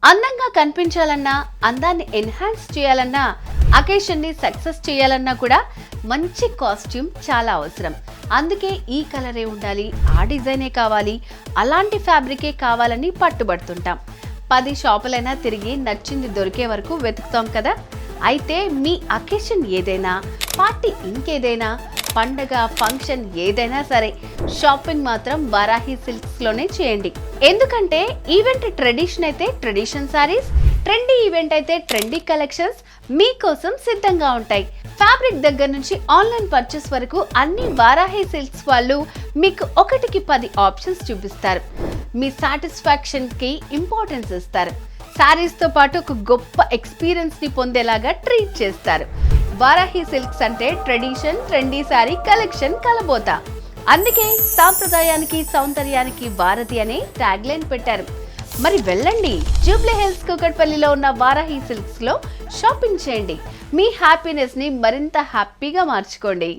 అందంగా కనిపించాలన్నా, అందాన్ని ఎన్హాన్స్ చేయాలన్నా, అకేషన్ని సక్సెస్ చేయాలన్నా కూడా మంచి కాస్ట్యూమ్ చాలా అవసరం. అందుకే ఈ కలరే ఉండాలి, ఆ డిజైనే కావాలి, అలాంటి ఫ్యాబ్రికే కావాలని పట్టుబడుతుంటాం. 10 షాపులైనా తిరిగి నచ్చింది దొరికే వరకు వెతుకుతాం కదా. అయితే మీ అకేషన్ ఏదైనా, పార్టీ ఇంకేదైనా, పండగ ఫంక్షన్ ఏదైనా సరే షాపింగ్ మాత్రం వారాహి సిల్క్స్లోనే చేయండి. ఎందుకంటే ఈవెంట్ ట్రెడిషన్ అయితే ట్రెడిషన్ సారీస్, ట్రెండీ ఈవెంట్ అయితే ట్రెండీ కలెక్షన్స్ మీకోసం సిద్ధంగా ఉంటాయి. ఫ్యాబ్రిక్ దగ్గర నుంచి ఆన్లైన్ పర్చేస్ వరకు అన్ని వారాహి సిల్క్స్ వాళ్ళు మీకు 1కి 10 ఆప్షన్స్ చూపిస్తారు. మీ సాటిస్ఫాక్షన్కి ఇంపార్టెన్స్ ఇస్తారు. శారీస్తో పాటు ఒక గొప్ప ఎక్స్పీరియన్స్ని పొందేలాగా ట్రీట్ చేస్తారు. వారాహి సిల్క్స్ అంటే ట్రెడిషన్, ట్రెండీ శారీ కలెక్షన్ కలబోత. అందుకే సాంప్రదాయానికి సౌందర్యానికి వారధి అనే ట్యాగ్ లైన్ పెట్టారు. మరి వెళ్ళండి, జూబ్లీ హిల్స్ కూకట్పల్లిలో ఉన్న వారాహి సిల్క్స్ లో షాపింగ్ చేయండి. మీ హ్యాపీనెస్ ని మరింత హ్యాపీగా మార్చుకోండి.